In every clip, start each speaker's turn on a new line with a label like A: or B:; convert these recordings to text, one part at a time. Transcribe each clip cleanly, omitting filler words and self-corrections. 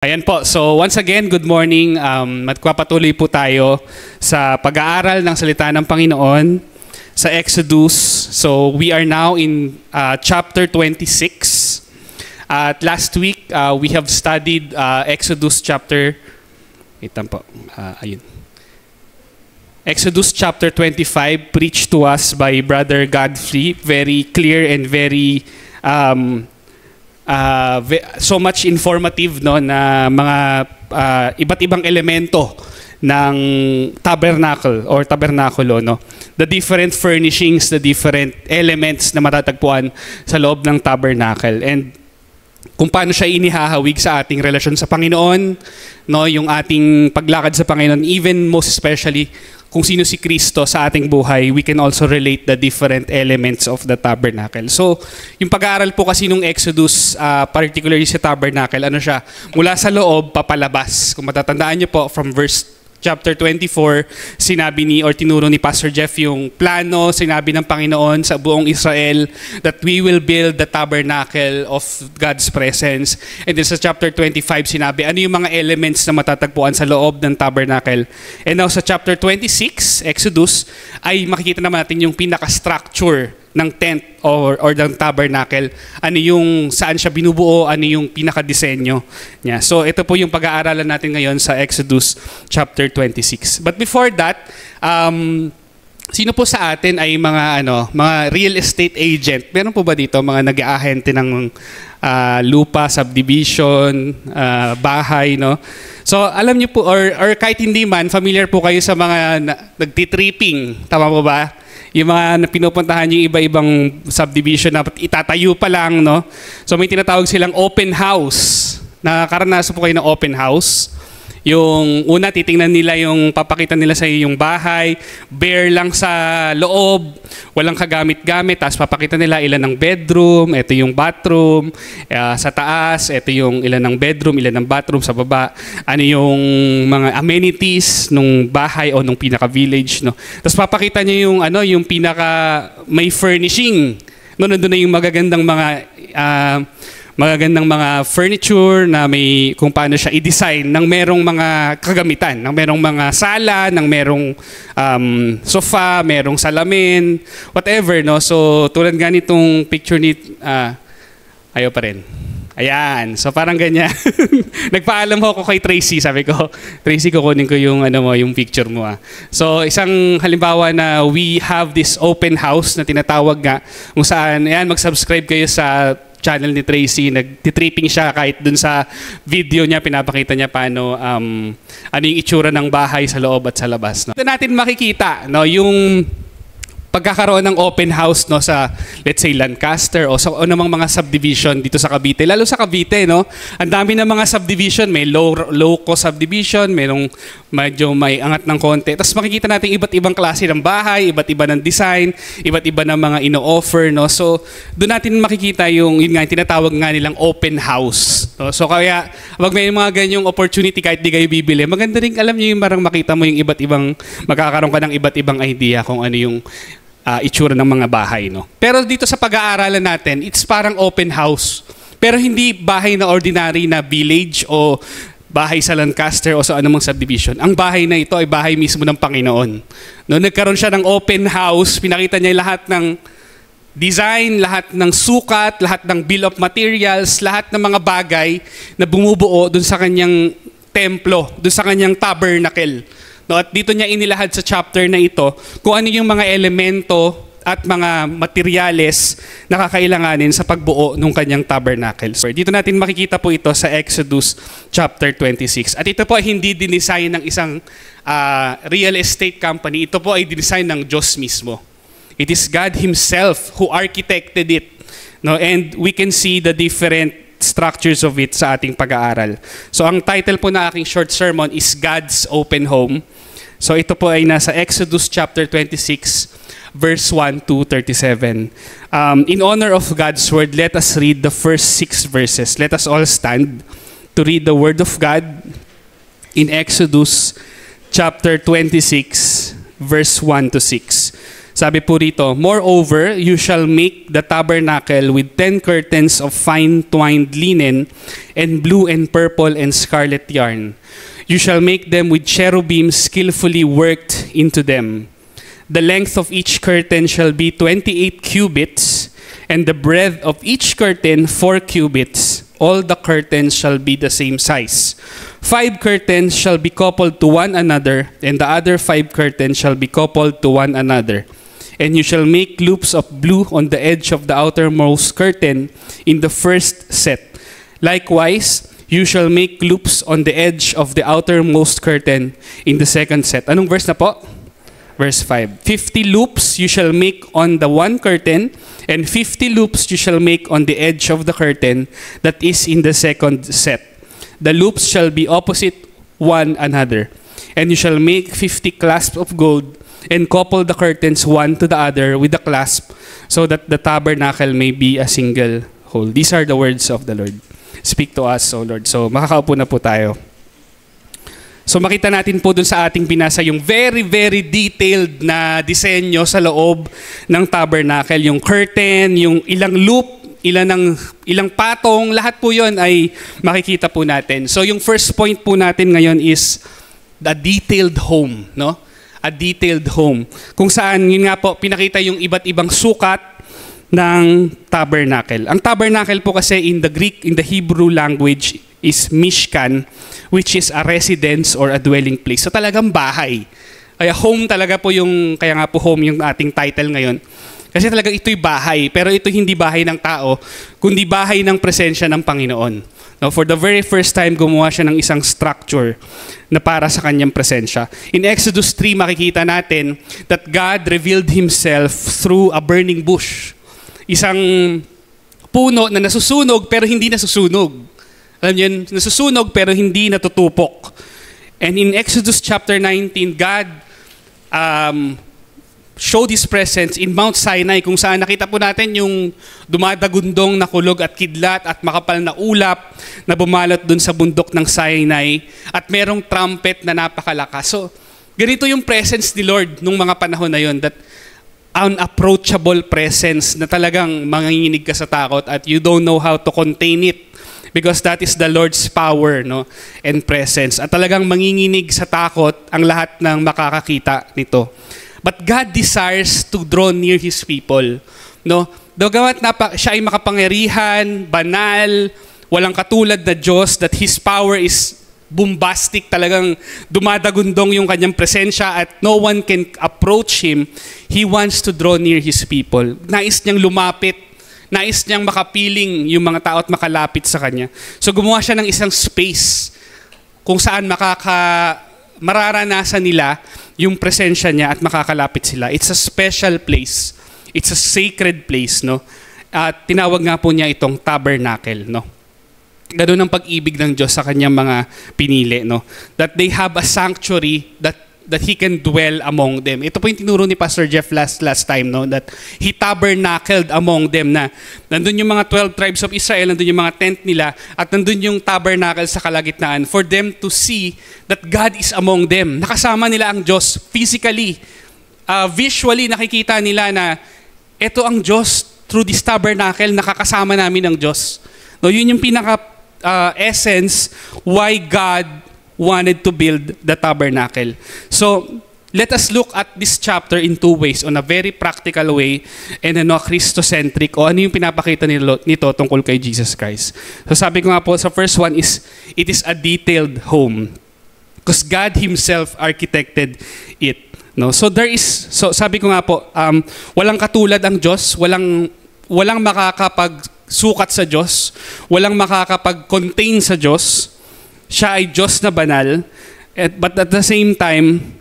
A: Ayan po. So once again, good morning. Magpapatuloy po tayo sa pag-aaral ng salita ng Panginoon sa Exodus. So we are now in chapter 26. At last week, we have studied Exodus chapter... Exodus chapter 25 preached to us by Brother Godfrey. Very clear and very... so much informative, no, na mga iba't ibang elemento ng tabernacle or tabernakulo, no. The different furnishings, the different elements na matatagpuan sa loob ng tabernacle, and kung paano siya inihahawig sa ating relasyon sa Panginoon, no, yung ating paglakad sa Panginoon, even most especially kung sino si Kristo sa ating buhay, we can also relate the different elements of the tabernacle. So, yung pag-aaral po kasi nung Exodus, particularly sa tabernacle, ano siya, mula sa loob, papalabas. Kung matatandaan niyo po, from verse chapter 24, sinabi ni or tinuro ni Pastor Jeff yung plano, sinabi ng Panginoon sa buong Israel that we will build the tabernacle of God's presence. And then sa chapter 25, sinabi ano yung mga elements na matatagpuan sa loob ng tabernacle. And now sa chapter 26, Exodus, ay makikita naman natin yung pinaka-structure ng tent or ng tabernacle. Ano yung saan siya binubuo, ano yung pinaka-disenyo niya. So ito po yung pag-aaralan natin ngayon sa Exodus chapter 26. But before that, sino po sa atin ay mga real estate agent? Meron po ba dito mga nag-aahente ng lupa, subdivision, bahay, no? So alam niyo po or kahit hindi man, familiar po kayo sa mga nagtitripping, tama po ba? Yung mga pinupuntahan yung iba-ibang subdivision na itatayo pa lang, no? So may tinatawag silang open house. Nakakaranas po kayo ng open house. Yung una, titingnan nila yung, papakita nila sa iyo yung bahay, bare lang sa loob, walang kagamit-gamit, tapos papakita nila ilan ng bedroom, ito yung bathroom, sa taas, ito yung ilan ng bedroom, ilan ng bathroom, sa baba, ano yung mga amenities nung bahay o nung pinaka-village, no? Tapos papakita niya yung, yung pinaka, may furnishing, no? Nandun na yung magagandang mga furniture na may kung paano siya i-design ng merong mga kagamitan, ng merong mga sala, ng merong sofa, merong salamin, whatever, no? So tulad nga nitong picture ni ayaw pa rin. Ayan. So parang ganyan. Nagpaalam ako kay Tracy, sabi ko, Tracy, kukunin ko yung yung picture mo. So isang halimbawa na we have this open house na tinatawag nga kung saan mag-subscribe kayo sa channel ni Tracy, nagtitripping siya kahit dun sa video niya, pinapakita niya paano, ano yung itsura ng bahay sa loob at sa labas. No? Ito natin makikita, no, yung pagkakaroon ng open house, no, sa let's say Lancaster o sa namang mga subdivision dito sa Cavite. Lalo sa Cavite, no, ang dami ng mga subdivision, may low cost subdivision, mayroong medyo may angat ng konti. Tapos makikita natin iba't ibang klase ng bahay, iba't iba ng design, iba't iba ng mga ino-offer, no. So doon natin makikita yung yun nga yung tinatawag nga nilang open house. No? So kaya wag may mga ganyong opportunity kahit di kayo bibili. Maganda rin alam niyo yung marang makita mo yung iba't ibang magkakaroon ka ng iba't ibang idea kung ano yung itsura ng mga bahay, no? Pero dito sa pag-aaralan natin, it's parang open house. Pero hindi bahay na ordinary na village o bahay sa Lancaster o sa anumang subdivision. Ang bahay na ito ay bahay mismo ng Panginoon. No, nagkaroon siya ng open house, pinakita niya lahat ng design, lahat ng sukat, lahat ng bill of materials, lahat ng mga bagay na bumubuo dun sa kanyang templo, dun sa kanyang tabernacle. No, at dito niya inilahad sa chapter na ito kung ano yung mga elemento at mga materyales na kakailanganin sa pagbuo ng kanyang tabernacle. So, dito natin makikita po ito sa Exodus chapter 26. At ito po ay hindi dinesign ng isang real estate company. Ito po ay dinesign ng Diyos mismo. It is God Himself who architected it. No, and we can see the different structures of it sa ating pag-aaral. So ang title po na aking short sermon is God's Open Home. So ito po ay nasa Exodus chapter 26 verse 1 to 37. In honor of God's word, let us read the first 6 verses. Let us all stand to read the word of God in Exodus chapter 26 verse 1 to 6. Sabi po rito, moreover, you shall make the tabernacle with 10 curtains of fine twined linen and blue and purple and scarlet yarn. You shall make them with cherubim skillfully worked into them. The length of each curtain shall be 28 cubits, and the breadth of each curtain 4 cubits. All the curtains shall be the same size. 5 curtains shall be coupled to one another, and the other 5 curtains shall be coupled to one another. And you shall make loops of blue on the edge of the outermost curtain in the first set. Likewise, you shall make loops on the edge of the outermost curtain in the second set. Anong verse na po? Verse 5. 50 loops you shall make on the one curtain, and 50 loops you shall make on the edge of the curtain that is in the second set. The loops shall be opposite one another. And you shall make 50 clasps of gold, and couple the curtains one to the other with the clasp, so that the tabernacle may be a single whole. These are the words of the Lord. Speak to us, O Lord. So makakaupo na po tayo. So makita natin po dun sa ating binasa yung very, very detailed na disenyo sa loob ng tabernacle. Yung curtain, yung ilang loop, ilang patong, lahat po yun ay makikita po natin. So yung first point po natin ngayon is the detailed home, no? A detailed home. Kung saan, yun nga po, pinakita yung iba't ibang sukat ng tabernacle. Ang tabernacle po kasi in the Greek, in the Hebrew language, is mishkan, which is a residence or a dwelling place. So talagang bahay. Kaya home talaga po yung, kaya nga po home yung ating title ngayon. Kasi talagang ito'y bahay, pero ito hindi bahay ng tao, kundi bahay ng presensya ng Panginoon. No, for the very first time, gumawa siya ng isang structure na para sa kanyang presensya. In Exodus 3, makikita natin that God revealed Himself through a burning bush. Isang puno na nasusunog pero hindi nasusunog. Alam niyo, nasusunog pero hindi natutupok. And in Exodus chapter 19, God showed His presence in Mount Sinai, kung saan nakita po natin yung dumadagundong na kulog at kidlat at makapal na ulap na bumalot dun sa bundok ng Sinai at merong trumpet na napakalakas. So, ganito yung presence ni Lord nung mga panahon na yun, that unapproachable presence na talagang manginginig ka sa takot at you don't know how to contain it. Because that is the Lord's power, no, and presence. At talagang manginginig sa takot ang lahat ng makakakita nito. But God desires to draw near His people. No? Dagawat siya ay makapangyarihan, banal, walang katulad na Diyos, that His power is bombastic, talagang dumadagundong yung kanyang presensya at no one can approach Him. He wants to draw near His people. Nais niyang lumapit. Nais niyang makapiling yung mga tao at makalapit sa Kanya. So gumawa siya ng isang space kung saan mararanasan nila yung presensya niya at makakalapit sila. It's a special place. It's a sacred place, no? At tinawag nga po niya itong tabernacle, no? Ganun ang pag-ibig ng Diyos sa Kanyang mga pinili, no? That they have a sanctuary that He can dwell among them. Ito po yung tinuro ni Pastor Jeff last time, no? That He tabernacled among them, na nandun yung mga 12 tribes of Israel, nandun yung mga tent nila, at nandun yung tabernacle sa kalagitnaan for them to see that God is among them. Nakasama nila ang Diyos physically. Visually, nakikita nila na ito ang Diyos through this tabernacle, nakakasama namin ang Diyos. No, yun yung essence why God wanted to build the tabernacle. So, let us look at this chapter in two ways, on a very practical way and Christocentric, o ano yung pinapakita nito tungkol kay Jesus Christ. So sabi ko nga po, sa first one is, it is a detailed home. Because God Himself architected it. No? So sabi ko nga po, walang katulad ang Diyos, walang makakapagsukat sa Diyos, walang makakapag-contain sa Diyos. Siya ay Diyos na banal, but at the same time,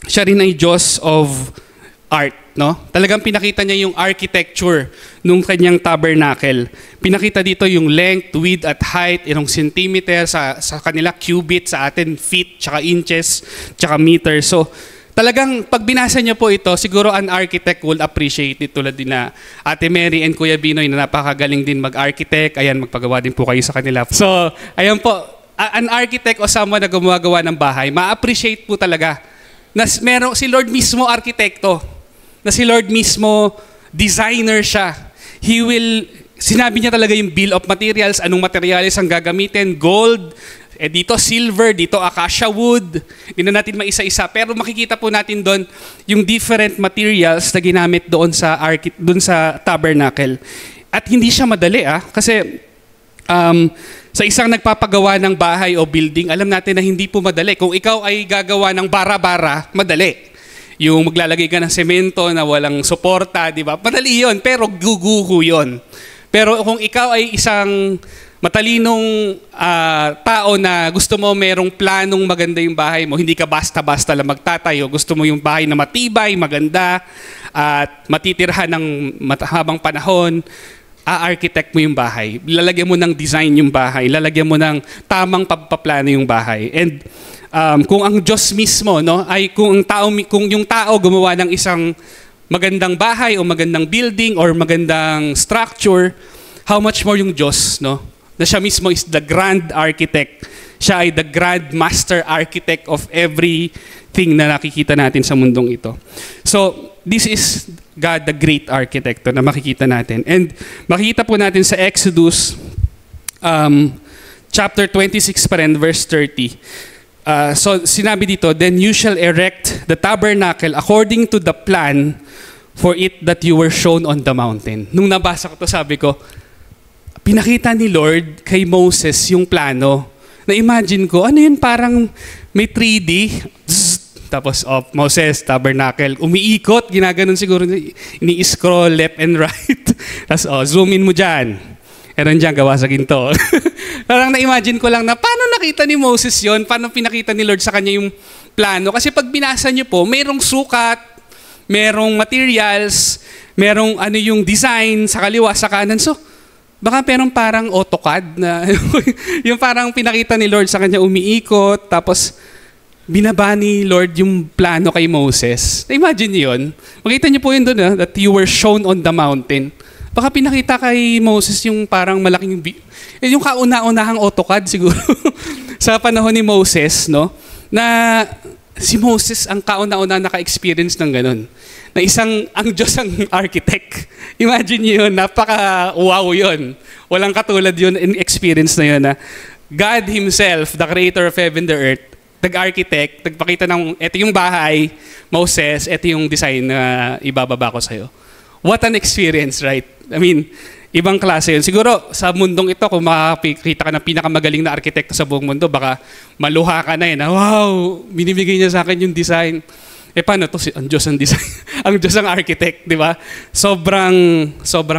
A: siya rin ay Diyos of art, no? Talagang pinakita niya yung architecture nung kanyang tabernacle. Pinakita dito yung length, width, at height, ilang centimeter, sa kanila cubit, sa atin feet, tsaka inches, tsaka meter. So, talagang pag binasa niyo po ito, siguro an architect will appreciate it, tulad din na Ate Mary and Kuya Binoy na napakagaling din mag-architect. Ayan, magpagawa din po kayo sa kanila. So, ayan po, an architect o someone na gumagawa ng bahay, ma-appreciate po talaga na si Lord mismo arkitekto. na si Lord mismo, designer siya. Sinabi niya talaga yung bill of materials, anong materials ang gagamitin, gold, dito silver, dito acacia wood. Hindi na natin maisa-isa. Pero makikita po natin doon yung different materials na ginamit doon sa tabernacle. At hindi siya madali kasi sa isang nagpapagawa ng bahay o building, alam natin na hindi po madali. Kung ikaw ay gagawa ng bara-bara, madali. Yung maglalagay ka ng semento na walang suporta, di ba? Madali yun, pero guguho yun. Pero kung ikaw ay isang matalinong tao na gusto mo merong planong maganda yung bahay mo, hindi ka basta-basta lang magtatayo, gusto mo yung bahay na matibay, maganda, at matitirhan ng habang panahon, a-architect mo yung bahay. Lalagyan mo ng design yung bahay, lalagyan mo ng tamang pagpaplano yung bahay. And kung ang Diyos mismo, no, ay kung yung tao gumawa ng isang magandang bahay o magandang building or magandang structure, how much more yung Diyos, no? Na siya mismo is the grand architect. Siya ay the grand master architect of everything na nakikita natin sa mundong ito. So, this is God, the great architect na makikita natin. And makikita po natin sa Exodus chapter 26 pa rin, verse 30. So, sinabi dito, then you shall erect the tabernacle according to the plan for it that you were shown on the mountain. Nung nabasa ko to, sabi ko, pinakita ni Lord kay Moses yung plano. Na-imagine ko, ano yun, parang may 3D, tapos Moses, tabernacle, umiikot, ginaganon siguro, ini-scroll left and right. Tapos zoom in mo dyan. Meron dyan, gawa sa ginto. Parang na-imagine ko lang na paano nakita ni Moses yon, paano pinakita ni Lord sa kanya yung plano. Kasi pag binasa niyo po, mayroong sukat, merong materials, merong ano yung design sa kaliwa, sa kanan. So, baka merong parang AutoCAD na yung parang pinakita ni Lord sa kanya umiikot, tapos binaba ni Lord yung plano kay Moses. Imagine niyo yun. Makita niyo po yun doon, that you were shown on the mountain. Baka pinakita kay Moses yung parang malaking, yung kauna-unahang AutoCAD siguro sa panahon ni Moses, no? Na si Moses ang kauna-una naka-experience ng ganun. Na ang Diyos ang architect. Imagine niyo yun, napaka-wow yun. Walang katulad yun in experience na yun na God Himself, the creator of heaven and the earth, nag-architect, nagpakita ng, eto yung bahay, Moses, eto yung design na ibababa ko sa'yo. What an experience, right? I mean, ibang klase yun. Siguro, sa mundong ito, kung makakita ka ng pinakamagaling na arkitekto sa buong mundo, baka maluha ka na na, wow, binibigay niya sa akin yung design. Paano to? Ang Diyos ang design. Ang Diyos ang architect, di ba? Sobrang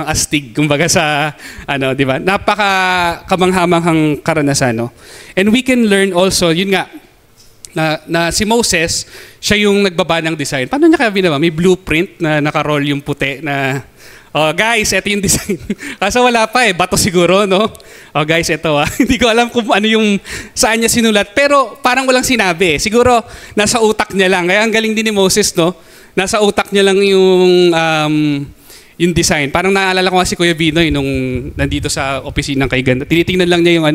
A: astig, kumbaga sa, di ba? Napaka kamanghamanghang karanasan, no? And we can learn also, yun nga, na si Moses, siya yung nagbaba ng design. Paano niya kaya binaba? May blueprint na nakaroll yung puti na, guys, ito yung design. Kaso wala pa bato siguro, no? Guys, ito Hindi ko alam kung ano yung, saan niya sinulat. Pero parang walang sinabi. Siguro, nasa utak niya lang. Kaya ang galing din ni Moses, no? Nasa utak niya lang yung design. Parang naalala ko si Kuya Binoy nung nandito sa opisina kay Ganda. Tinitingnan lang niya yung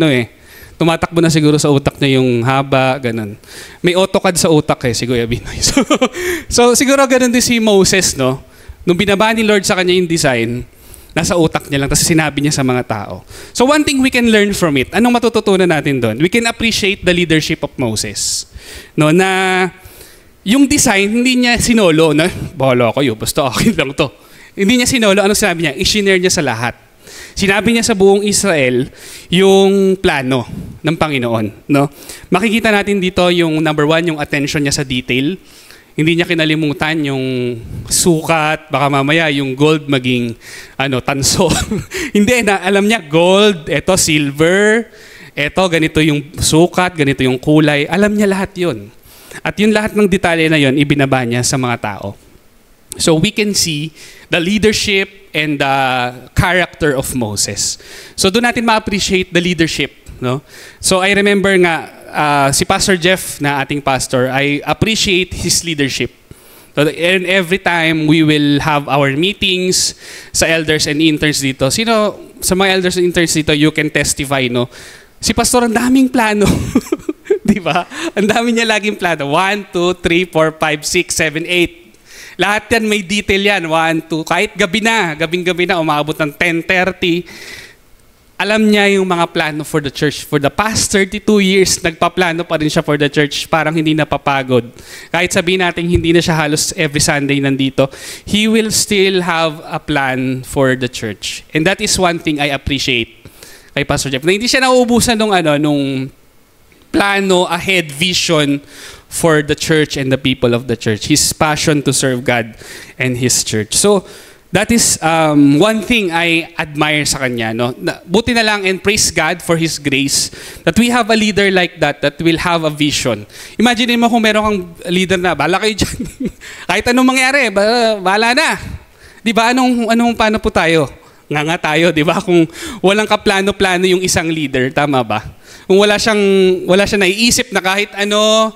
A: tumatakbo na siguro sa utak niya yung haba, ganun. May AutoCAD sa utak si Kuya Binoy. So siguro ganun din si Moses, no? Nung binaba ni Lord sa kanya yung design, nasa utak niya lang, tapos sinabi niya sa mga tao. So one thing we can learn from it, anong matututunan natin doon? We can appreciate the leadership of Moses. No, na yung design, hindi niya sinolo, no? Bahala kayo, basta akin lang to. Hindi niya sinolo, ano sinabi niya? I-share niya sa lahat. Sinabi niya sa buong Israel yung plano ng Panginoon. No? Makikita natin dito yung number 1, yung attention niya sa detail. Hindi niya kinalimutan yung sukat, baka mamaya yung gold maging tanso. Hindi, alam niya gold, eto silver, eto ganito yung sukat, ganito yung kulay. Alam niya lahat yun. At yung lahat ng detalye na yun, ibinaba niya sa mga tao. So we can see the leadership and the character of Moses. So doon natin ma-appreciate the leadership. No? So I remember nga, si Pastor Jeff na ating pastor, I appreciate his leadership. And every time we will have our meetings sa elders and interns dito, sa mga elders and interns dito, you can testify, no? Si Pastor, ang daming plano. Di ba? Ang dami niya laging plano. 1, 2, 3, 4, 5, 6, 7, 8. Lahat yan may detail yan. 1, 2, kahit gabing-gabi na, umabot ng 10:30. Alam niya yung mga plano for the church. For the past 32 years, nagpaplano pa rin siya for the church. Parang hindi napapagod. Kahit sabihin natin hindi na siya halos every Sunday nandito, he will still have a plan for the church. And that is one thing I appreciate kay Pastor Jeff. Na hindi siya nauubusan nung plano, ahead, vision for the church and the people of the church. His passion to serve God and His church. So, that is one thing I admire sa kanya. No? Buti na lang and praise God for His grace that we have a leader like that will have a vision. Imagine mo kung meron kang leader na, bala kayo dyan. Kahit anong mangyari, bala na. Di ba? Paano po tayo? Nga tayo, di ba? Kung walang kaplano-plano yung isang leader, tama ba? Kung wala siyang naiisip na kahit ano,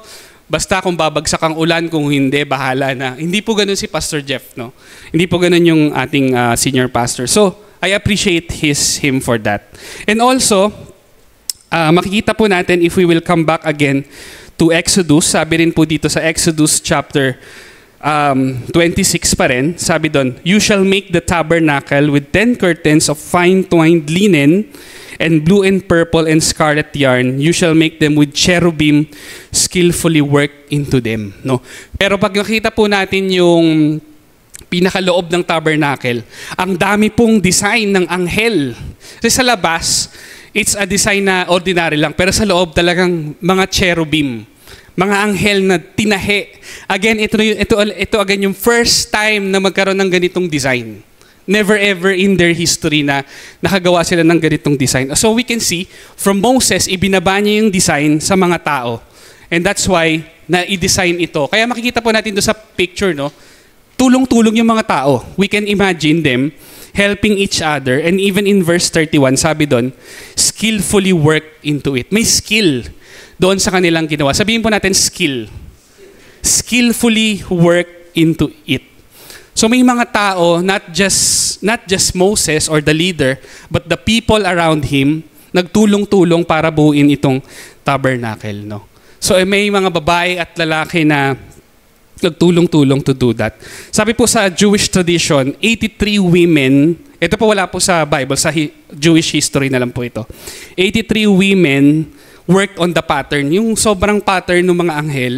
A: basta kung babagsak ang ulan, kung hindi, bahala na. Hindi po ganun si Pastor Jeff, no? Hindi po ganun yung ating senior pastor. So, I appreciate him for that. And also, makikita po natin if we will come back again to Exodus. Sabi rin po dito sa Exodus chapter 26 pa rin. Sabi doon, "You shall make the tabernacle with 10 curtains of fine-twined linen, and blue and purple and scarlet yarn. You shall make them with cherubim skillfully worked into them." No? Pero pag nakita po natin yung pinakaloob ng tabernacle, ang dami pong design ng anghel. Kasi sa labas, it's a design na ordinary lang. Pero sa loob talagang mga cherubim. Mga anghel na tinahe. Again, ito again yung first time na magkaroon ng ganitong design. Never ever in their history na nakagawa sila ng ganitong design. So we can see, from Moses, ibinaba niya yung design sa mga tao. And that's why na-i-design ito. Kaya makikita po natin doon sa picture, no? Tulong-tulong yung mga tao. We can imagine them helping each other. And even in verse 31, sabi doon, skillfully work into it. May skill doon sa kanilang ginawa. Sabihin po natin, skill. Skillfully work into it. So may mga tao, not just Moses or the leader, but the people around him, nagtulong-tulong para buuin itong tabernacle. No? So may mga babae at lalaki na nagtulong-tulong to do that. Sabi po sa Jewish tradition, 83 women, ito po wala po sa Bible, sa Jewish history na lang po ito. 83 women worked on the pattern. Yung sobrang pattern ng mga anghel,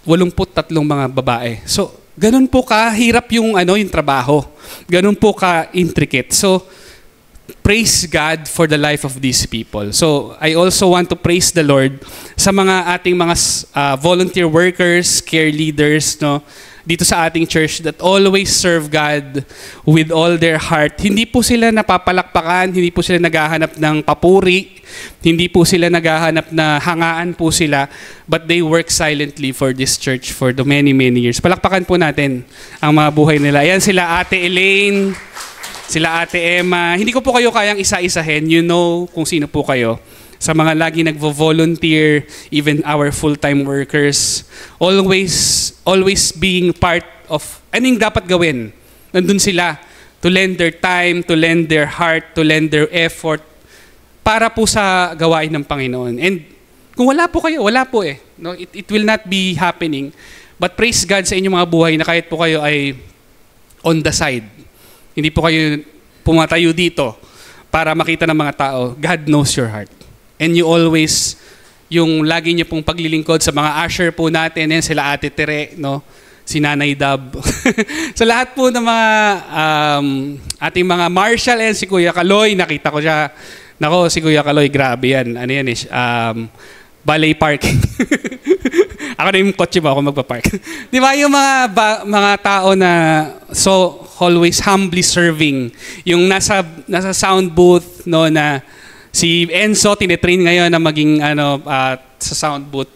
A: 83 mga babae. So, ganun po kahirap yung trabaho. Ganun po ka-intricate. So, praise God for the life of these people. So, I also want to praise the Lord sa mga ating mga volunteer workers, care leaders, no, dito sa ating church that always serve God with all their heart. Hindi po sila napapalakpakan, hindi po sila naghahanap ng papuri, hindi po sila naghahanap na hangaan po sila, but they work silently for this church for the many, many years. Palakpakan po natin ang mga buhay nila. Ayan sila Ate Elaine, sila Ate Emma. Hindi ko po kayo kayang isa-isahin. You know kung sino po kayo. Sa mga lagi nagvo-volunteer, even our full-time workers, always being part of anong dapat gawin. Nandun sila to lend their time, to lend their heart, to lend their effort para po sa gawain ng Panginoon. And kung wala po kayo, wala po eh. No, it will not be happening. But praise God sa inyong mga buhay na kahit po kayo ay on the side. Hindi po kayo pumatayo dito para makita ng mga tao. God knows your heart. And you always, yung lagi niyo pong paglilingkod sa mga usher po natin, yan sila Ate Tere, no? Si Nanay Dab. Sa lahat po ng mga ating mga marshal and si Kuya Kaloy, nakita ko siya. Nako, si Kuya Kaloy, grabe yan. Ano yan valet parking. Ako na yung kotse mo, ako magpa-park. Di ba yung mga tao na so always humbly serving. Yung nasa sound booth, no, na si Enzo, tinetrain ngayon na maging sa sound booth.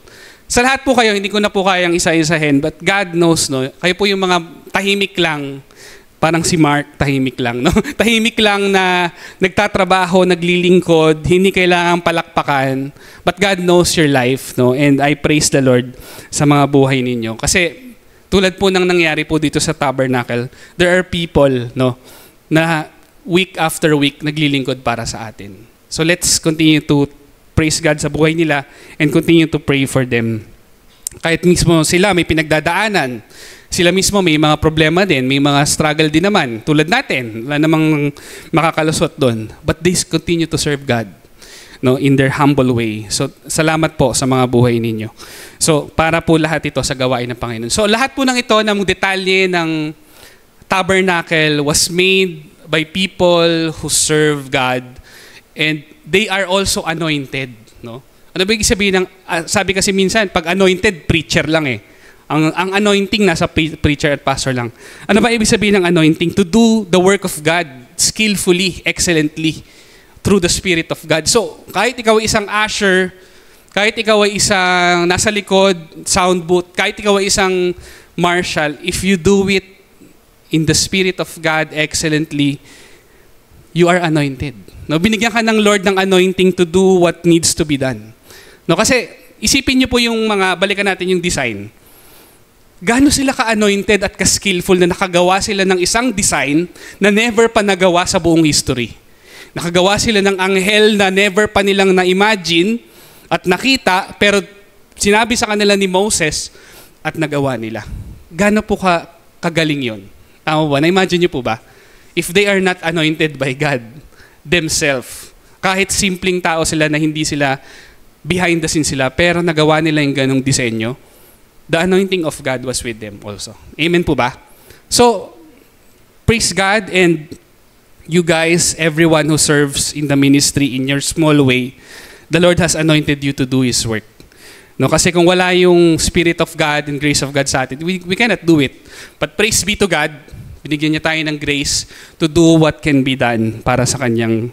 A: Sa lahat po kayo, hindi ko na po kayang isa-isahin, but God knows, no? Kayo po yung mga tahimik lang, parang si Mark, tahimik lang, no? Tahimik lang na nagtatrabaho, naglilingkod, hindi kailangang palakpakan, but God knows your life, no? And I praise the Lord sa mga buhay ninyo. Kasi tulad po ng nangyari po dito sa Tabernacle, there are people, no, na week after week naglilingkod para sa atin. So let's continue to praise God sa buhay nila and continue to pray for them. Kahit mismo sila may pinagdadaanan, Sila mismo may mga problema din, may mga struggle din naman. Tulad natin, wala namang makakalusot doon. But they continue to serve God, no, in their humble way. So, salamat po sa mga buhay ninyo. So, para po lahat ito sa gawain ng Panginoon. So, lahat po ng ito, ng detalye ng tabernacle was made by people who serve God, and they are also anointed, no? Ano ba ibig sabihin ng, sabi kasi minsan, pag anointed, preacher lang eh. Ang anointing nasa preacher at pastor lang. Ano ba ibig sabihin ng anointing? To do the work of God skillfully, excellently, through the Spirit of God. So, kahit ikaw ay isang usher, kahit ikaw ay isang nasa likod, sound booth, kahit ikaw ay isang marshal, if you do it in the Spirit of God excellently, you are anointed. No, binigyan ka ng Lord ng anointing to do what needs to be done. No, kasi isipin niyo po yung mga, balikan natin yung design. Gaano sila ka-anointed at ka-skillful na nakagawa sila ng isang design na never pa nagawa sa buong history. Nakagawa sila ng anghel na never pa nilang na-imagine at nakita, pero sinabi sa kanila ni Moses at nagawa nila. Gaano po kagaling yun? Tama ba? Na-imagine niyo po ba? If they are not anointed by God themselves, kahit simpleng tao sila na hindi sila behind the scenes sila, pero nagawa nila yung ganong disenyo, the anointing of God was with them also. Amen po ba? So, praise God, and you guys, everyone who serves in the ministry in your small way, the Lord has anointed you to do His work. No, kasi kung wala yung Spirit of God and grace of God sa atin, we cannot do it. But praise be to God, binigyan niya tayo ng grace to do what can be done para sa kanyang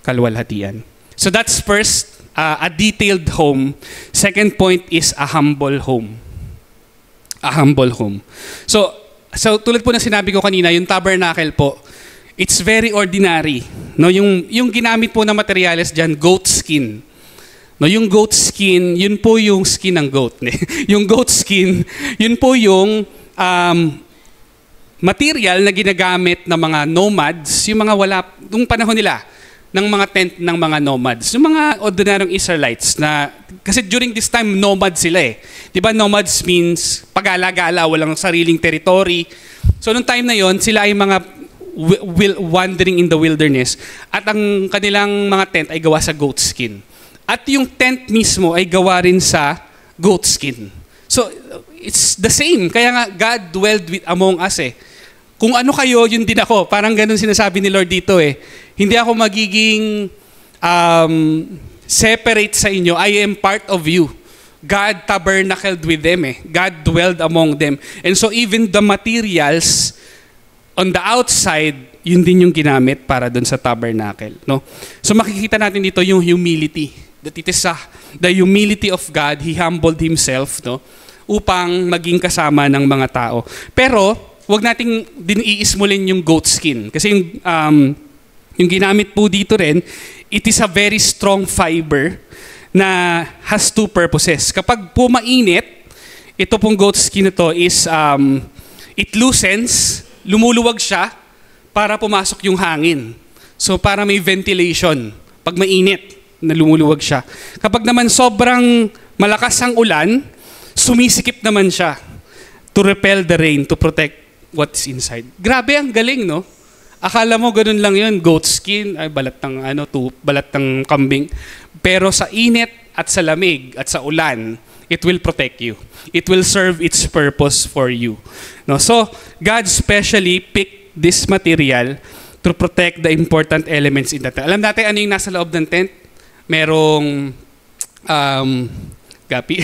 A: kaluwalhatian. So that's first, a detailed home. Second point is a humble home. A humble home. So tulad po ng sinabi ko kanina, yung tabernacle po, it's very ordinary. No, yung ginamit po na materyales diyan, goat skin. No, yung goat skin, yun po yung skin ng goat. Yung goat skin, yun po yung material na ginagamit ng mga nomads, yung mga wala, nung panahon nila, ng mga tent ng mga nomads. Yung mga ordinaryong Israelites na, kasi during this time, nomad sila eh. Diba nomads means pagala-gala, walang sariling territory. So nung time na yon, sila ay mga wandering in the wilderness at ang kanilang mga tent ay gawa sa goat skin. At yung tent mismo ay gawa rin sa goat skin. So it's the same. Kaya nga God dwelled among us eh. Kung ano kayo, yun din ako. Parang ganun sinasabi ni Lord dito eh. Hindi ako magiging separate sa inyo. I am part of you. God tabernacled with them eh. God dwelled among them. And so even the materials on the outside, yun din yung ginamit para dun sa tabernacle. No? So makikita natin dito yung humility. That it is the humility of God. He humbled Himself, no? Upang maging kasama ng mga tao. Pero wag nating din iismulin yung goat skin. Kasi yung ginamit po dito rin, it is a very strong fiber na has two purposes. Kapag po mainit, ito pong goat skin na to is, it loosens, lumuluwag siya para pumasok yung hangin. So para may ventilation. Pag mainit, na lumuluwag siya. Kapag naman sobrang malakas ang ulan, sumisikip naman siya to repel the rain, to protect what's inside. Grabe, ang galing, no? Akala mo ganun lang yun, goat skin, ay balat ng kambing. Pero sa init at sa lamig at sa ulan, it will protect you. It will serve its purpose for you. No? So, God specially picked this material to protect the important elements in the tent. Alam natin ano yung nasa loob ng tent? Merong gapi.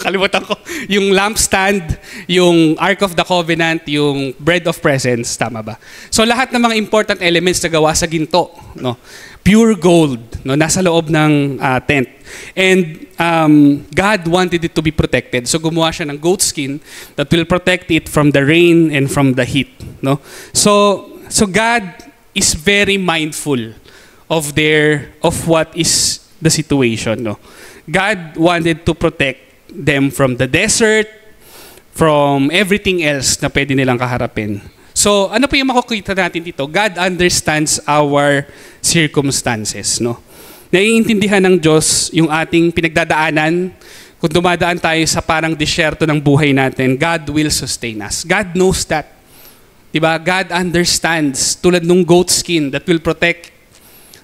A: Kalimutan ko. Yung lampstand, yung Ark of the Covenant, yung Bread of Presence, tama ba? So lahat ng mga important elements na gawa sa ginto, no? Pure gold, no? Nasa loob ng tent. And God wanted it to be protected. So gumawa siya ng goat skin that will protect it from the rain and from the heat, no? So God is very mindful of what is the situation, no? God wanted to protect them from the desert, from everything else na pwede nilang kaharapin. So, ano po yung makikita natin dito? God understands our circumstances, no? Naiintindihan ng Diyos yung ating pinagdadaanan, kung dumadaan tayo sa parang disyerto ng buhay natin, God will sustain us. God knows that. Diba? God understands, tulad nung goat skin that will protect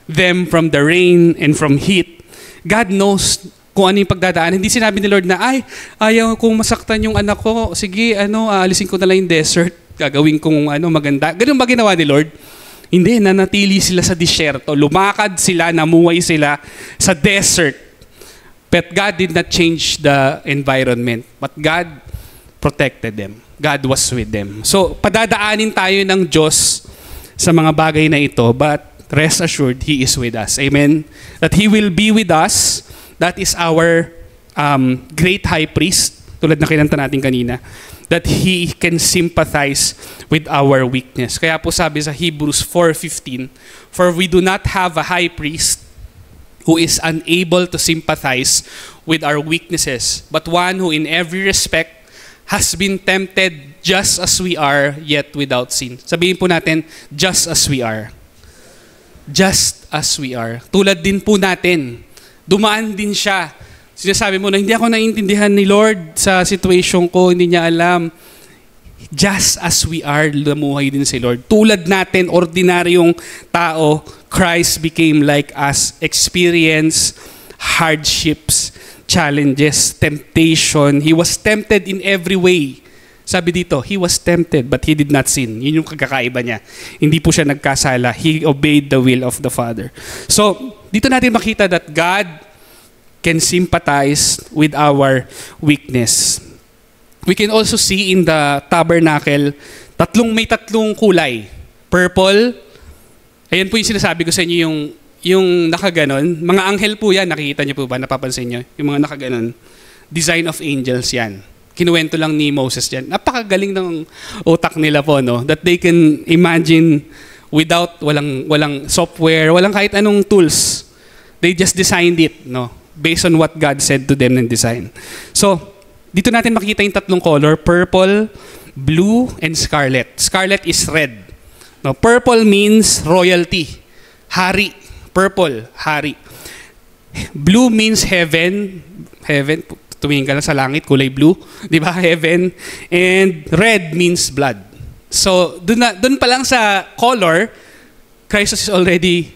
A: them from the rain and from heat. God knows kung ano yung pagdadaan. Hindi sinabi ni Lord na, ay, ayaw kong masaktan yung anak ko. Sige, aalisin ko na lang yung desert. Gagawin kong maganda. Ganun ba ginawa ni Lord? Hindi, nanatili sila sa disyerto. Lumakad sila, namuhay sila sa desert. But God did not change the environment. But God protected them. God was with them. So, padadaanin tayo ng Diyos sa mga bagay na ito, but rest assured, He is with us. Amen? That He will be with us. That is our great high priest, tulad na kinanta natin kanina, that He can sympathize with our weakness. Kaya po sabi sa Hebrews 4:15, for we do not have a high priest who is unable to sympathize with our weaknesses, but one who in every respect has been tempted just as we are, yet without sin. Sabihin po natin, just as we are. Just as we are. Tulad din po natin. Dumaan din siya. Sinasabi mo na, hindi ako naiintindihan ni Lord sa situation ko, hindi niya alam. Just as we are, lamuhay din si Lord. Tulad natin, ordinaryong tao, Christ became like us, experience hardships, challenges, temptation. He was tempted in every way. Sabi dito, He was tempted but He did not sin. Yun yung kagkakaiba niya. Hindi po siya nagkasala. He obeyed the will of the Father. So, dito natin makita that God can sympathize with our weakness. We can also see in the tabernacle, may tatlong kulay. Purple. Ayan po yung sinasabi ko sa inyo, yung nakaganon. Mga anghel po yan, nakikita niyo po ba? Napapansin niyo? Yung mga nakaganon. Design of angels yan. Kinuwento lang ni Moses yan. Napakagaling ng utak nila po, no? That they can imagine without, walang software, walang kahit anong tools. They just designed it, no? Based on what God said to them and design. So, dito natin makita yung tatlong color, purple, blue, and scarlet. Scarlet is red. No, purple means royalty. Hari. Purple, hari. Blue means heaven. Heaven, tumingin ka lang sa langit, kulay blue. Di ba? Heaven. And red means blood. So, dun pa lang sa color, Christ is already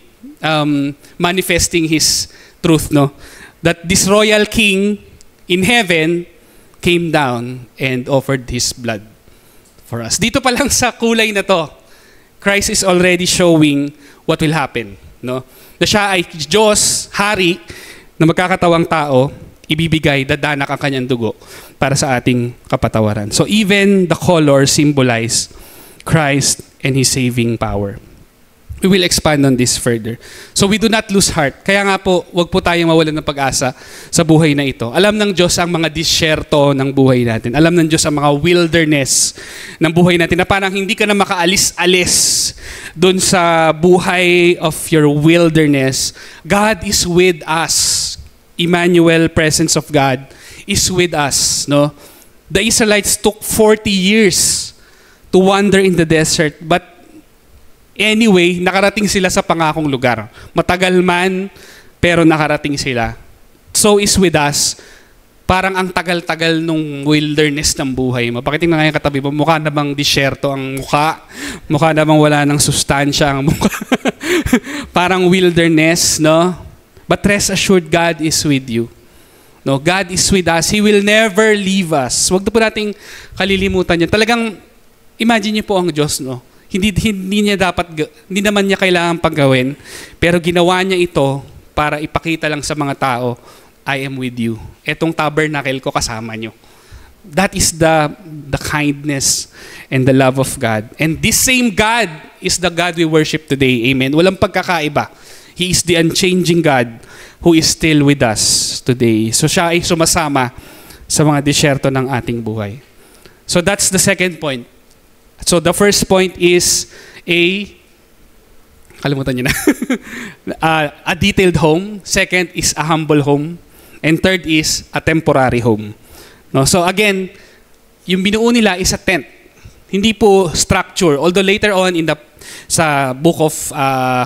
A: manifesting His truth, no? That this royal king in heaven came down and offered His blood for us. Dito pa lang sa kulay na to, Christ is already showing what will happen. No? Na siya ay Diyos, Hari, na magkakatawang tao, ibibigay, dadanak ang kanyang dugo para sa ating kapatawaran. So even the color symbolize Christ and His saving power. We will expand on this further. So we do not lose heart. Kaya nga po, wag po tayong mawalan ng pag-asa sa buhay na ito. Alam ng Diyos ang mga disyerto ng buhay natin. Alam ng Diyos ang mga wilderness ng buhay natin na parang hindi ka na makaalis-alis dun sa buhay of your wilderness. God is with us. Emmanuel, presence of God, is with us. No? The Israelites took 40 years to wander in the desert, but anyway, nakarating sila sa pangakong lugar. Matagal man, pero nakarating sila. So is with us. Parang ang tagal-tagal nung wilderness ng buhay mo. Pakitingnan nga yung katabi mo, mukha namang disyerto ang mukha. Mukha namang wala ng sustansya ang mukha. Parang wilderness, no? But rest assured, God is with you. No, God is with us. He will never leave us. Huwag na po nating kalilimutan yan. Talagang, imagine niyo po ang Diyos, no? Hindi naman niya kailangan paggawin, pero ginawa niya ito para ipakita lang sa mga tao, I am with you. Etong tabernacle ko kasama niyo. That is the kindness and the love of God. And this same God is the God we worship today. Amen. Walang pagkakaiba. He is the unchanging God who is still with us today. So siya ay sumasama sa mga disyerto ng ating buhay. So that's the second point. So the first point is kalimutan niyo na. A detailed home. Second is a humble home. And third is a temporary home. No? So again, yung binuo nila is a tent. Hindi po structure. Although later on sa book of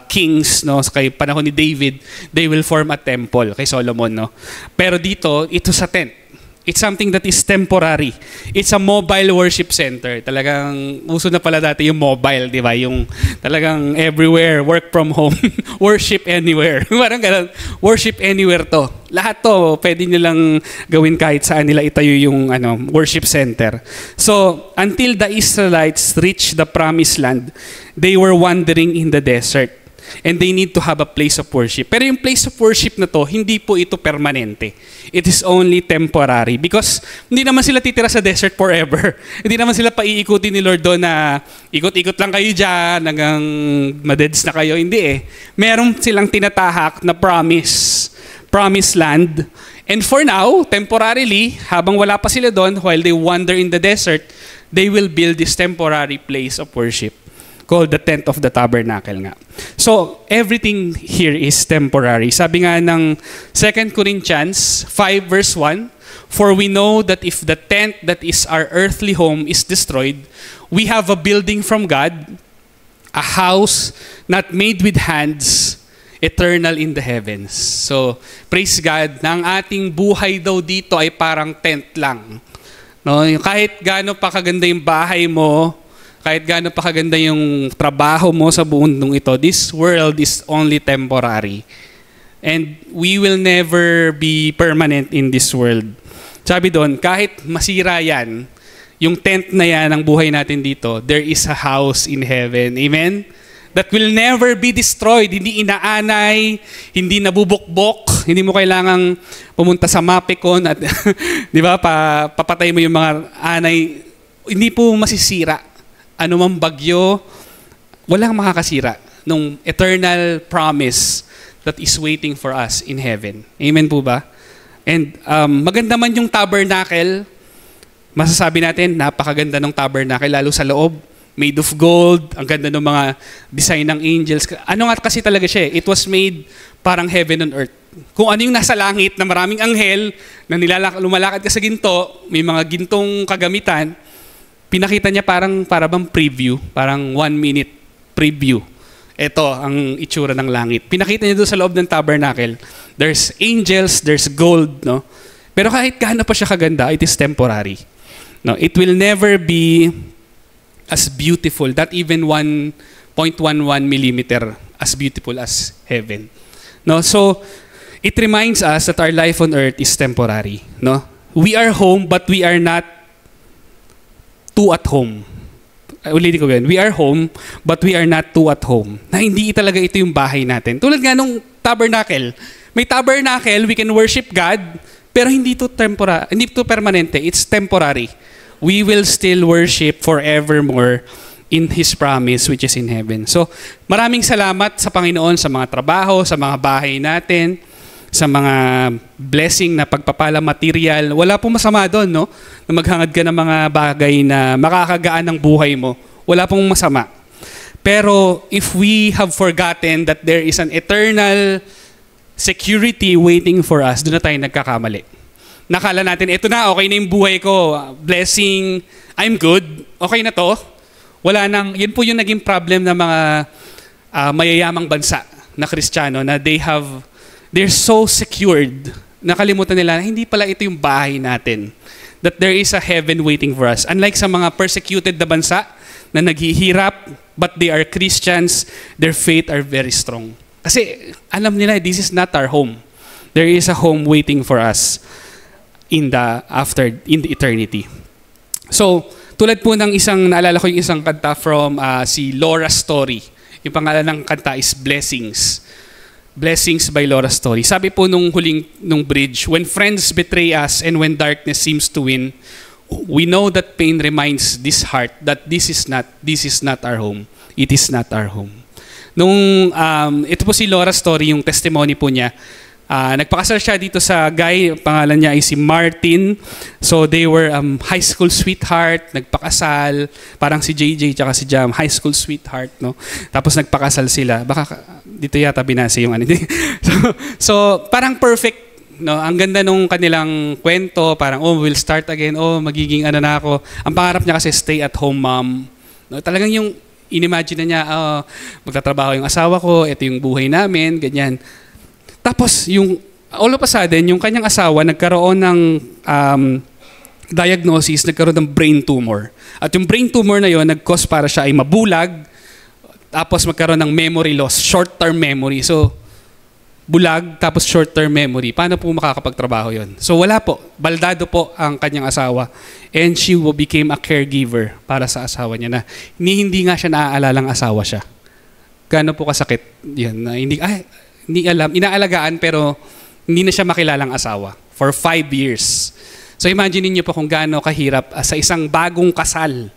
A: Kings, no, kay panahon ni David, they will form a temple kay Solomon, no. Pero dito, ito sa tent. It's something that is temporary. It's a mobile worship center. Talagang uso na pala dati yung mobile, di ba? Yung talagang everywhere, work from home, worship anywhere. Parang ganun, worship anywhere to. Lahat to, pwede nilang gawin kahit saan nila itayo yung worship center. So, until the Israelites reached the promised land, they were wandering in the desert. And they need to have a place of worship. Pero yung place of worship na to, hindi po ito permanente. It is only temporary. Because hindi naman sila titira sa desert forever. Hindi naman sila paiikutin ni Lord doon na ikot-ikot lang kayo dyan, hanggang madeds na kayo. Hindi eh. Meron silang tinatahak na promised land. And for now, temporarily, habang wala pa sila doon, while they wander in the desert, they will build this temporary place of worship called the tent of the tabernacle nga. So, everything here is temporary. Sabi nga ng 2 Corinthians 5 verse 1, "For we know that if the tent that is our earthly home is destroyed, we have a building from God, a house not made with hands, eternal in the heavens." So, praise God, na ang ating buhay daw dito ay parang tent lang. No, kahit gaano pa kaganda yung bahay mo, kahit gaano pa kaganda yung trabaho mo sa buong mundong ito, this world is only temporary. And we will never be permanent in this world. Sabi doon, kahit masira yan, yung tent na yan ang buhay natin dito, there is a house in heaven. Amen? That will never be destroyed. Hindi inaanay, hindi nabubukbok, hindi mo kailangang pumunta sa Mapicon at di ba, papatay mo yung mga anay. Hindi po masisira. Ano mang bagyo, walang makakasira nung eternal promise that is waiting for us in heaven. Amen po ba? And maganda man yung tabernacle, masasabi natin, napakaganda ng tabernacle, lalo sa loob, made of gold, ang ganda ng mga design ng angels. Ano nga kasi talaga siya, it was made parang heaven on earth. Kung ano yung nasa langit na maraming anghel, na lumalakad ka sa ginto, may mga gintong kagamitan, pinakita niya parang bang preview, parang 1 minute preview. Ito ang itsura ng langit. Pinakita niya doon sa loob ng tabernacle. There's angels, there's gold, no? Pero kahit gaano pa siya kaganda, it is temporary. No, it will never be as beautiful, not even 1.11 millimeter as beautiful as heaven. No, so it reminds us that our life on earth is temporary, no? We are home but we are not two at home. Ulitin ko ganun. We are home, but we are not two at home. Na hindi talaga ito yung bahay natin. Tulad nga nung tabernacle. May tabernacle, we can worship God, pero hindi to permanente. It's temporary. We will still worship forevermore in His promise, which is in heaven. So, maraming salamat sa Panginoon sa mga trabaho, sa mga bahay natin, sa mga blessing na pagpapala material. Wala pong masama doon, no? Na maghangad ka ng mga bagay na makakagaan ng buhay mo. Wala pong masama. Pero if we have forgotten that there is an eternal security waiting for us, doon na tayo nagkakamali. Nakala natin, eto na, okay na yung buhay ko. Blessing, I'm good. Okay na to. Wala nang, yun po yung naging problem ng mga mayayamang bansa na Kristiyano na they're so secured, nakalimutan nila na hindi pala ito yung bahay natin. That there is a heaven waiting for us. Unlike sa mga persecuted na bansa na naghihirap, but they are Christians, their faith are very strong. Kasi alam nila, this is not our home. There is a home waiting for us in the eternity. So, tulad po ng naalala ko yung isang kanta from si Laura Story. Yung pangalan ng kanta is Blessings. Blessings by Laura Story. Sabi po nung bridge, when friends betray us and when darkness seems to win, we know that pain reminds this heart that this is not our home. It is not our home. Ito po si Laura Story, yung testimony po niya. Nagpakasal siya dito sa guy, pangalan niya ay si Martin. So they were high school sweetheart, nagpakasal, parang si JJ tsaka si Jam, high school sweetheart, no? Tapos nagpakasal sila. Baka dito yata binasa yung so parang perfect, no? Ang ganda nung kanilang kwento, parang we'll start again, magiging na ako. Ang pangarap niya kasi stay at home mom. No? Talagang yung inimagine na niya, magtatrabaho yung asawa ko, ito yung buhay namin, ganyan. Tapos yung all of a sudden, yung kanyang asawa nagkaroon ng diagnosis, nagkaroon ng brain tumor. At yung brain tumor na yon nag-cause para siya ay mabulag, tapos magkaroon ng memory loss, short-term memory. So, bulag, tapos short-term memory. Paano po makakapagtrabaho yon? So, wala po. Baldado po ang kanyang asawa. And she became a caregiver para sa asawa niya na hindi nga siya naaalalang asawa siya. Gaano po kasakit yun? Hindi alam. Inaalagaan pero hindi na siya makilalang asawa for 5 years. So imagine niyo po kung gaano kahirap sa isang bagong kasal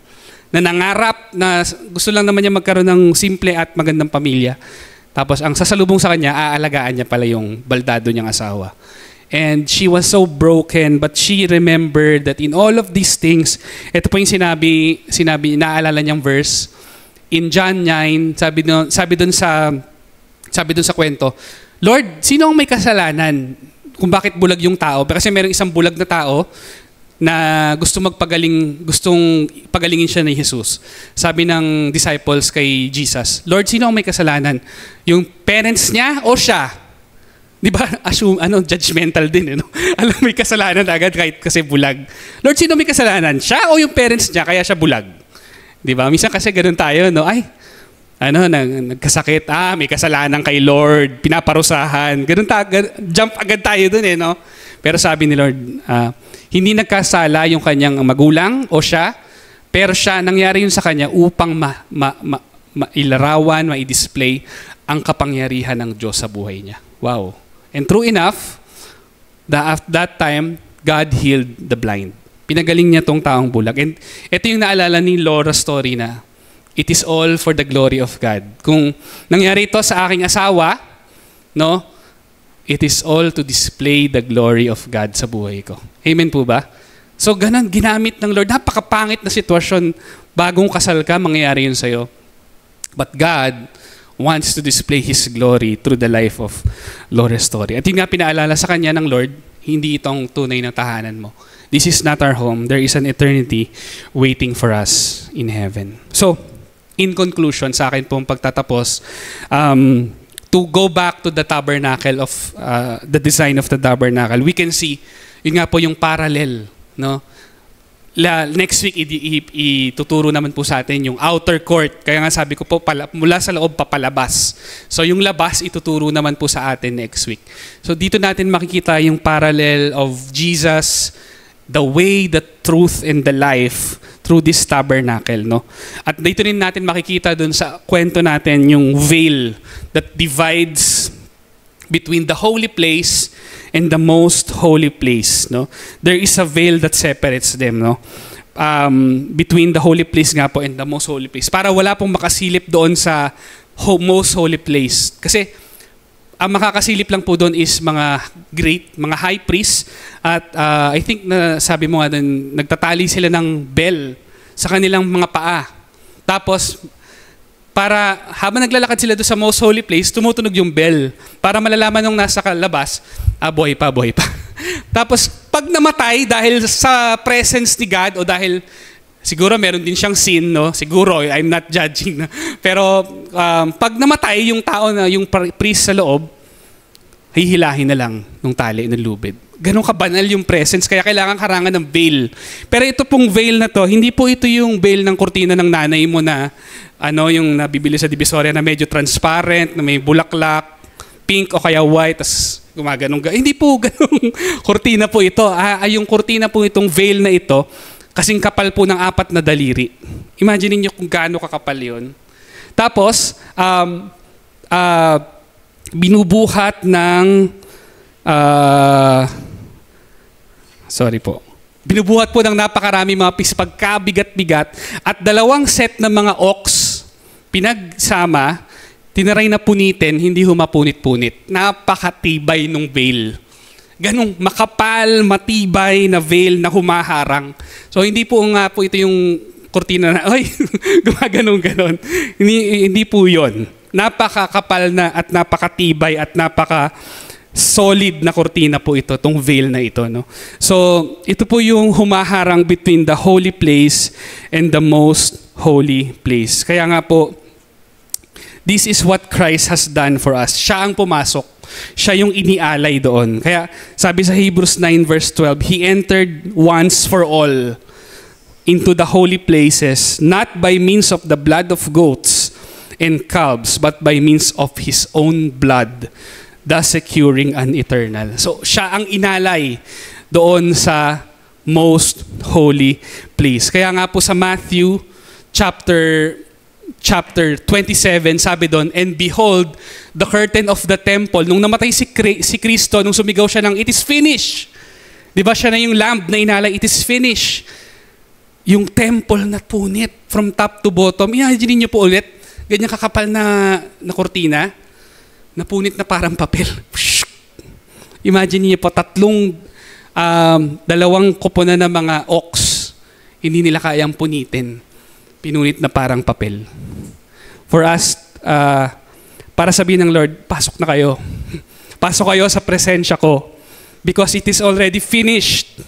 A: na nangarap na gusto lang naman niya magkaroon ng simple at magandang pamilya. Tapos ang sasalubong sa kanya, aalagaan niya pala yung baldado niyang asawa. And she was so broken, but she remembered that in all of these things, ito po yung sinabi, naalala niyang verse, in John 9, sabi dun sa kwento, Lord, sino ang may kasalanan kung bakit bulag yung tao? Kasi merong isang bulag na tao na gustong pagalingin siya ni Jesus. Sabi ng disciples kay Jesus, Lord, sino ang may kasalanan? Yung parents niya o siya? Di ba? Judgmental din. Alam, may kasalanan agad kahit kasi bulag. Lord, sino may kasalanan? Siya o yung parents niya kaya siya bulag? Di ba? Minsan kasi ganun tayo, no? Nagkasakit, may kasalanan kay Lord, pinaparusahan. Jump agad tayo dun no? Pero sabi ni Lord, hindi nagkasala yung kanyang magulang o siya, pero nangyari yun sa kanya upang mailarawan, ma-display ang kapangyarihan ng Diyos sa buhay niya. Wow. And true enough, that time, God healed the blind. Pinagaling niya tong taong bulag. And ito yung naalala ni Laura's story na it is all for the glory of God. Kung nangyari ito sa aking asawa, no, it is all to display the glory of God sa buhay ko. Amen po ba? So ganun, ginamit ng Lord. Napakapangit na sitwasyon. Bagong kasal ka, mangyayari yun sa'yo. But God wants to display His glory through the life of Laura's story. At yun nga pinaalala sa kanya ng Lord, hindi itong tunay na tahanan mo. This is not our home. There is an eternity waiting for us in heaven. So, in conclusion, sa akin pong pagtatapos, to go back to the tabernacle of the design of the tabernacle, we can see, yun nga po yung parallel, no? Next week, ituturo naman po sa atin yung outer court. Kaya nga sabi ko po, mula sa loob papalabas. So yung labas, ituturo naman po sa atin next week. So dito natin makikita yung parallel of Jesus, the way, the truth, and the life through this tabernacle, no? At dito rin natin makikita dun sa kwento natin yung veil that divides between the holy place and the most holy place, no? There is a veil that separates them, no? Between the holy place nga po and the most holy place. Para wala pong makasilip doon sa most holy place. Kasi ang makakasilip lang po doon is mga high priest at I think na sabi mo nga doon, nagtatali sila ng bell sa kanilang mga paa. Tapos para habang naglalakad sila doon sa most holy place, tumutunog yung bell para malalaman nung nasa labas, buhay pa. Tapos pag namatay dahil sa presence ni God o dahil siguro meron din siyang sin, no? Siguro, I'm not judging. Pero pag namatay yung tao na yung priest sa loob, hihilahin na lang ng tali ng lubid. Ganun kabanal yung presence, kaya kailangan karangan ng veil. Pero ito pong veil na to, hindi po ito yung veil ng kurtina ng nanay mo na yung nabibili sa Divisoria na medyo transparent, na may bulaklak, pink o kaya white, tas gumaganong. Hindi po ganung kurtina po ito. Yung kurtina po itong veil na ito, kasing kapal po ng 4 na daliri. Imagine niyo kung gaano kakapal yun. Tapos, binubuhat ng binubuhat po ng napakarami mga pagkabigat-bigat at 2 set ng mga ox pinagsama, tinaray na punitin, hindi humapunit-punit. Napakatibay nung veil. Ganong makapal, matibay na veil na humaharang. So hindi po nga po ito yung kurtina na, gumaganong-ganon. Hindi po yun. Napakakapal na at napakatibay at solid na kurtina po ito, itong veil na ito, no? So, ito po yung humaharang between the holy place and the most holy place. Kaya nga po, This is what Christ has done for us. Siya ang pumasok. Siya yung inialay doon. Kaya sabi sa Hebrews 9 verse 12, He entered once for all into the holy places, not by means of the blood of goats and calves, but by means of His own blood, thus securing an eternal. So siya ang inalay doon sa most holy place. Kaya nga po sa Matthew chapter 27, sabi doon, and behold, the curtain of the temple. Nung namatay si Kristo, nung sumigaw siya ng, it is finished. Di ba siya na yung lamb na inalay, it is finished. Yung temple na punit from top to bottom. Imagine niyo po ulit, ganyan kakapal na kortina, na punit na parang papel. Imagine niyo po, dalawang koponan ng mga ox, hindi nila kayang punitin. Pinunit na parang papel. For us, para sabihin ng Lord, pasok na kayo. Pasok kayo sa presensya ko. Because it is already finished.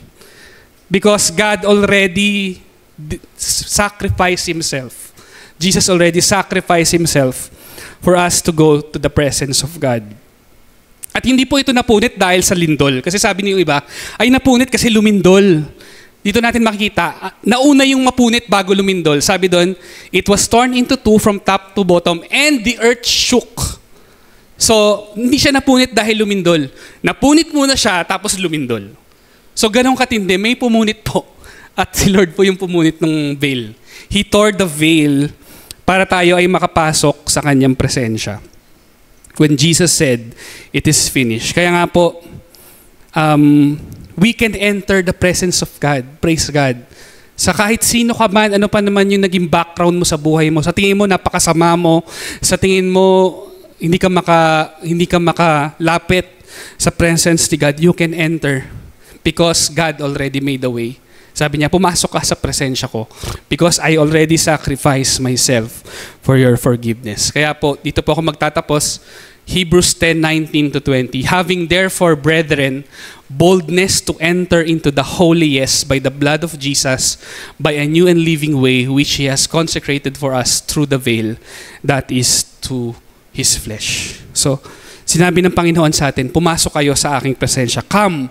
A: Because God already sacrificed Himself. Jesus already sacrificed Himself for us to go to the presence of God. At hindi po ito napunit dahil sa lindol. Kasi sabi niyo iba, ay napunit kasi lumindol. Dito natin makikita, nauna yung mapunit bago lumindol. Sabi doon, it was torn into two from top to bottom and the earth shook. So, hindi siya napunit dahil lumindol. Napunit muna siya tapos lumindol. So, ganun katindi, may pumunit po. At si Lord po yung pumunit ng veil. He tore the veil para tayo ay makapasok sa kanyang presensya. When Jesus said, it is finished. Kaya nga po, we can enter the presence of God. Praise God. Sa kahit sino ka man, ano pa naman yung naging background mo sa buhay mo. Sa tingin mo, napakasama mo. Sa tingin mo, hindi ka makalapit sa presence ni God. You can enter because God already made the way. Sabi niya, pumasok ka sa presensya ko because I already sacrificed myself for your forgiveness. Kaya po, dito po ako magtatapos. Hebrews 10:19-20. Having therefore, brethren, boldness to enter into the holiest by the blood of Jesus, by a new and living way which He has consecrated for us through the veil, that is to His flesh. So, sinabi ng Panginoon sa atin, pumasok kayo sa aking presensya. Come,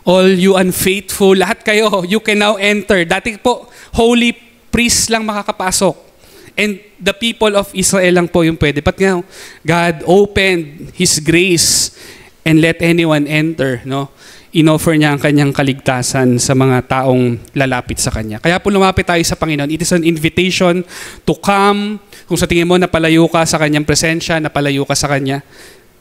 A: all you unfaithful, lahat kayo, you can now enter. Dati po, holy priest lang makakapasok. And the people of Israel lang po yung pwede. But now, God opened His grace and let anyone enter. No? In-offer niya ang kanyang kaligtasan sa mga taong lalapit sa Kanya. Kaya po lumapit tayo sa Panginoon. It is an invitation to come. Kung sa tingin mo, napalayo ka sa Kanyang presensya, napalayo ka sa Kanya,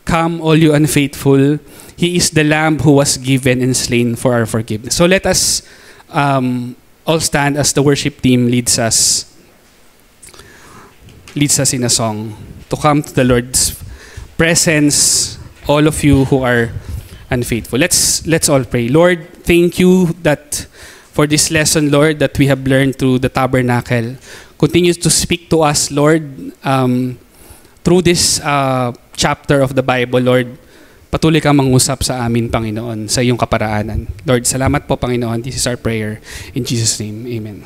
A: come all you unfaithful. He is the Lamb who was given and slain for our forgiveness. So let us all stand as the worship team leads us in a song to come to the Lord's presence, all of you who are unfaithful. Let's all pray. Lord, thank you that for this lesson, Lord, that we have learned through the tabernacle. Continue to speak to us, Lord, through this chapter of the Bible, Lord. Patuloy kang mangusap sa amin, Panginoon, sa iyong kaparaanan. Lord, salamat po, Panginoon. This is our prayer. In Jesus' name, amen.